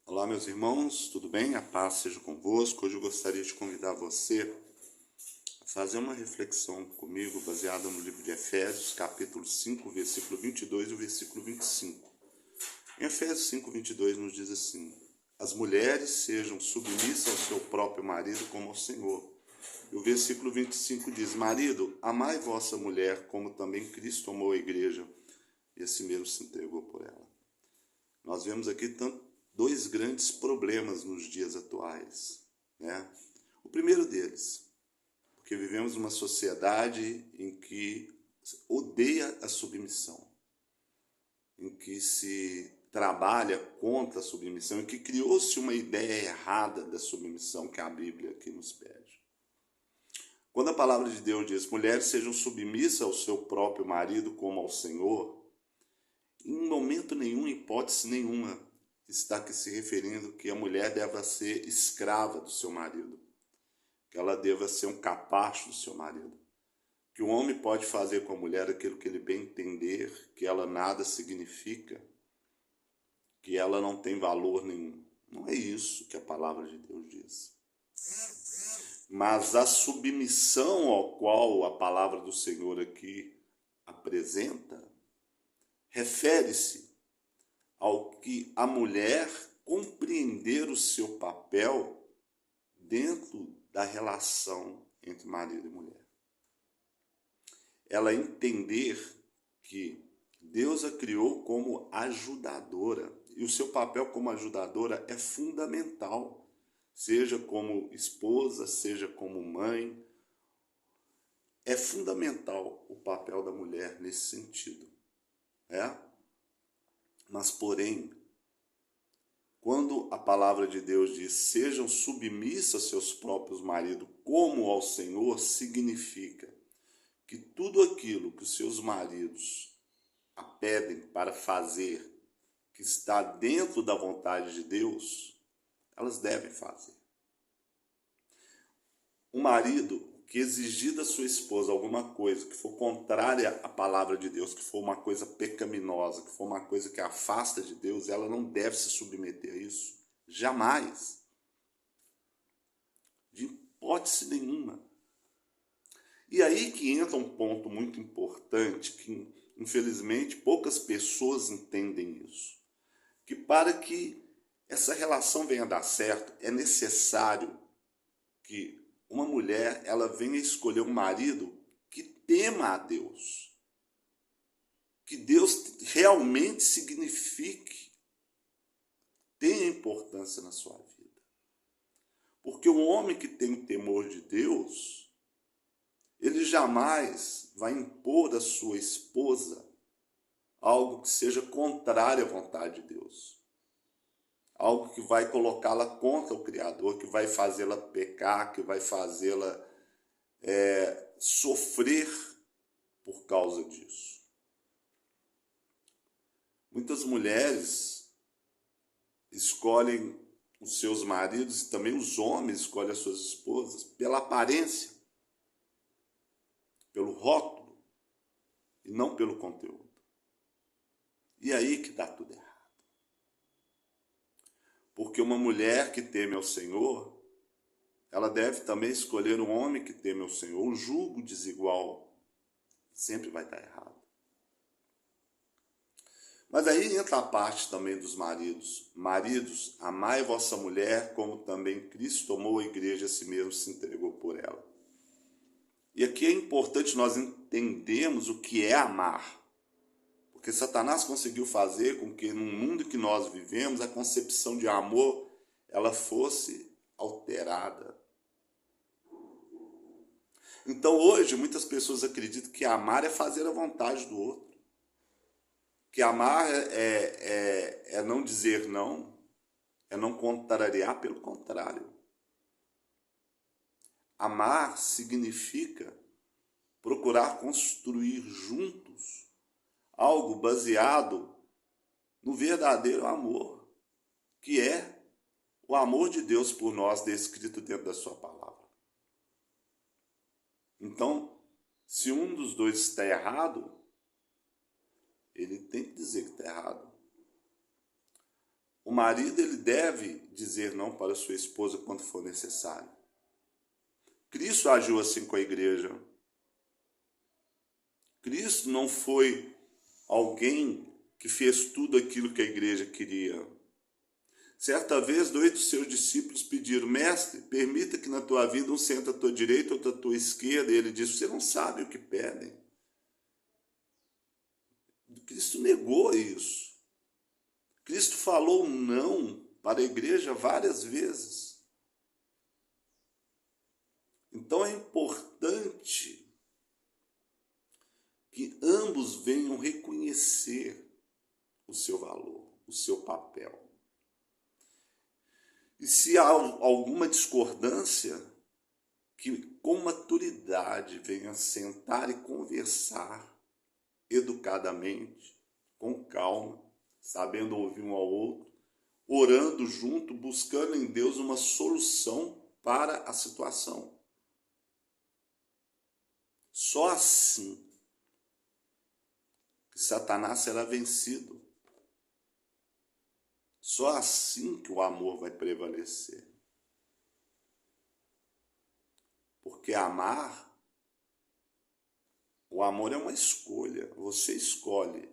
Olá, meus irmãos, tudo bem? A paz seja convosco. Hoje eu gostaria de convidar você a fazer uma reflexão comigo baseada no livro de Efésios, capítulo 5, versículo 22 e o versículo 25. Em Efésios 5, 22 nos diz assim: as mulheres sejam submissas ao seu próprio marido como ao Senhor. E o versículo 25 diz: marido, amai vossa mulher como também Cristo amou a igreja e a si mesmo se entregou por ela. Nós vemos aqui dois grandes problemas nos dias atuais, né? O primeiro deles, porque vivemos numa sociedade em que odeia a submissão, em que se trabalha contra a submissão, em que criou-se uma ideia errada da submissão que a Bíblia aqui nos pede. Quando a palavra de Deus diz: mulheres sejam submissas ao seu próprio marido como ao Senhor, em momento nenhum, em hipótese nenhuma, está aqui se referindo que a mulher deva ser escrava do seu marido, que ela deva ser um capacho do seu marido, que o homem pode fazer com a mulher aquilo que ele bem entender, que ela nada significa, que ela não tem valor nenhum. Não é isso que a palavra de Deus diz. Mas a submissão ao qual a palavra do Senhor aqui apresenta refere-se ao que a mulher compreender o seu papel dentro da relação entre marido e mulher. Ela entender que Deus a criou como ajudadora e o seu papel como ajudadora é fundamental, seja como esposa, seja como mãe. É fundamental o papel da mulher nesse sentido, né? Mas, porém, quando a palavra de Deus diz: sejam submissas a seus próprios maridos como ao Senhor, significa que tudo aquilo que os seus maridos a pedem para fazer, que está dentro da vontade de Deus, elas devem fazer. Um marido que exigir da sua esposa alguma coisa que for contrária à palavra de Deus, que for uma coisa pecaminosa, que for uma coisa que afasta de Deus, ela não deve se submeter a isso. Jamais. De hipótese nenhuma. E aí que entra um ponto muito importante, que infelizmente poucas pessoas entendem isso. Que para que essa relação venha a dar certo, é necessário que uma mulher ela venha escolher um marido que tema a Deus. Que Deus realmente signifique, tenha importância na sua vida. Porque o homem que tem temor de Deus, ele jamais vai impor à sua esposa algo que seja contrário à vontade de Deus. Algo que vai colocá-la contra o Criador, que vai fazê-la pecar, que vai fazê-la sofrer por causa disso. Muitas mulheres escolhem os seus maridos e também os homens escolhem as suas esposas pela aparência, pelo rótulo e não pelo conteúdo. E aí que dá tudo errado. Porque uma mulher que teme ao Senhor, ela deve também escolher um homem que teme ao Senhor. O julgo desigual sempre vai estar errado. Mas aí entra a parte também dos maridos. Maridos, amai vossa mulher como também Cristo amou a igreja a si mesmo se entregou por ela. E aqui é importante nós entendermos o que é amar. Porque Satanás conseguiu fazer com que no mundo que nós vivemos a concepção de amor ela fosse alterada. Então hoje muitas pessoas acreditam que amar é fazer a vontade do outro. Que amar é não dizer não, é não contrariar, pelo contrário. Amar significa procurar construir juntos algo baseado no verdadeiro amor, que é o amor de Deus por nós descrito dentro da sua palavra. Então, se um dos dois está errado, ele tem que dizer que está errado. o marido ele deve dizer não para sua esposa quando for necessário. Cristo agiu assim com a igreja. Cristo não foi alguém que fez tudo aquilo que a igreja queria. Certa vez, 2 dos seus discípulos pediram: mestre, permita que na tua vida um senta à tua direita, outro à tua esquerda. E ele disse: você não sabe o que pedem. Cristo negou isso. Cristo falou não para a igreja várias vezes. Então é importante que ambos venham reconhecer o seu valor, o seu papel. E se há alguma discordância, que com maturidade venha sentar e conversar educadamente, com calma, sabendo ouvir um ao outro, orando junto, buscando em Deus uma solução para a situação. Só assim que Satanás será vencido. Só assim que o amor vai prevalecer. Porque o amor é uma escolha. Você escolhe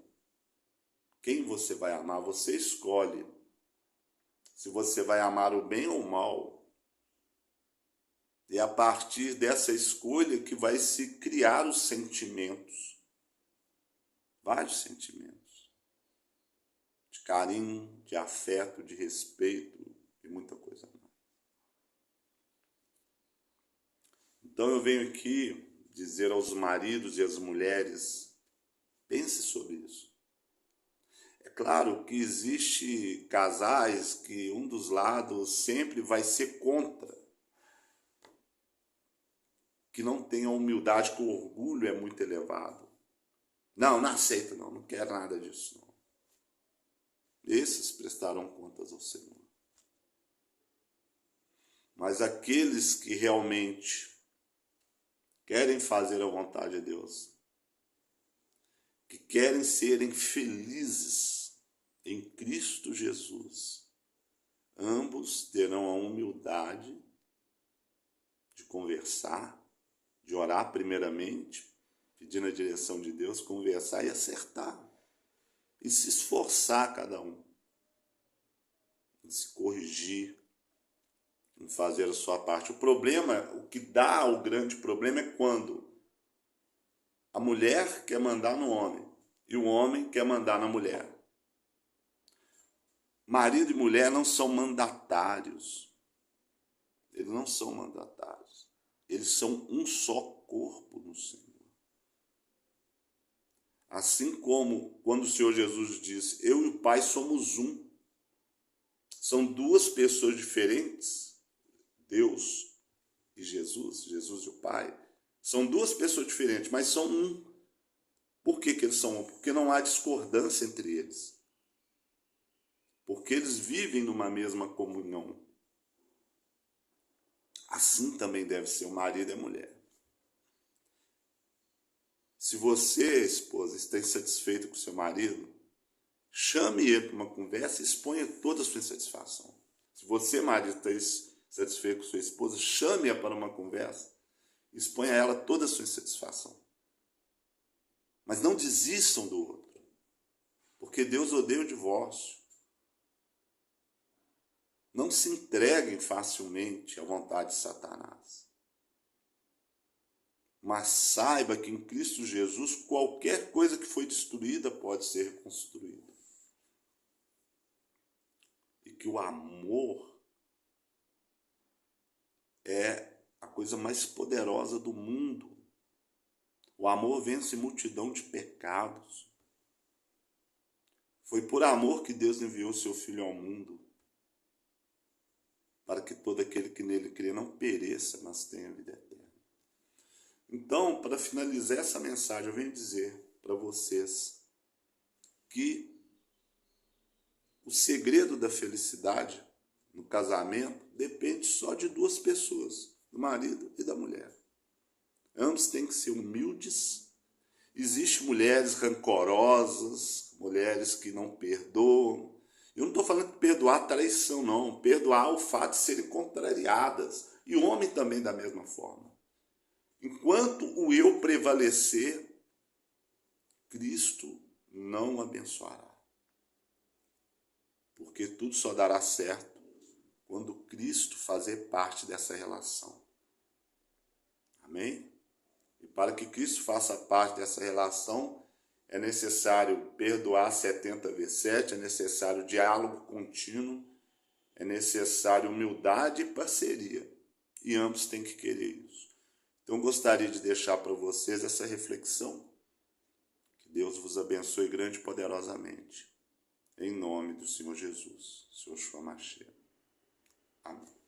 quem você vai amar, você escolhe se você vai amar o bem ou o mal. E é a partir dessa escolha que vai se criar os sentimentos. Vários sentimentos. De carinho, de afeto, de respeito e muita coisa mais. Então eu venho aqui dizer aos maridos e às mulheres: pense sobre isso. É claro que existe casais que um dos lados sempre vai ser contra, que não tem a humildade, que o orgulho é muito elevado. Não aceito, não quero nada disso, não. Esses prestarão contas ao Senhor. Mas aqueles que realmente querem fazer a vontade de Deus, que querem serem felizes em Cristo Jesus, ambos terão a humildade de conversar, de orar primeiramente, pedindo a direção de Deus, conversar e acertar. E se esforçar cada um em se corrigir, em fazer a sua parte. O problema, o que dá o grande problema é quando a mulher quer mandar no homem e o homem quer mandar na mulher. Marido e mulher não são mandatários. Eles não são mandatários. Eles são um só corpo no Senhor. Assim como quando o Senhor Jesus disse: eu e o Pai somos um. São duas pessoas diferentes, Deus e Jesus, Jesus e o Pai. São duas pessoas diferentes, mas são um. Por que eles são um? Porque não há discordância entre eles. Porque eles vivem numa mesma comunhão. Assim também deve ser o marido e a mulher. Se você, esposa, está insatisfeito com seu marido, chame ele para uma conversa e exponha toda a sua insatisfação. Se você, marido, está insatisfeito com sua esposa, chame-a para uma conversa e exponha a ela toda a sua insatisfação. Mas não desistam do outro, porque Deus odeia o divórcio. Não se entreguem facilmente à vontade de Satanás. Mas saiba que em Cristo Jesus qualquer coisa que foi destruída pode ser reconstruída. E que o amor é a coisa mais poderosa do mundo. O amor vence multidão de pecados. Foi por amor que Deus enviou seu Filho ao mundo, para que todo aquele que nele crê não pereça, mas tenha vida eterna. Então, para finalizar essa mensagem, eu venho dizer para vocês que o segredo da felicidade no casamento depende só de duas pessoas, do marido e da mulher. Ambos têm que ser humildes. Existem mulheres rancorosas, mulheres que não perdoam, Eu não estou falando de perdoar traição, não. Perdoar o fato de serem contrariadas. E o homem também da mesma forma. Enquanto o eu prevalecer, Cristo não abençoará. Porque tudo só dará certo quando Cristo fazer parte dessa relação. Amém? E para que Cristo faça parte dessa relação, é necessário perdoar 70 vezes 7, é necessário diálogo contínuo, é necessário humildade e parceria. E ambos têm que querer isso. Então, gostaria de deixar para vocês essa reflexão. Que Deus vos abençoe grande e poderosamente. Em nome do Senhor Jesus, Senhor Yeshua Mashiach. Amém.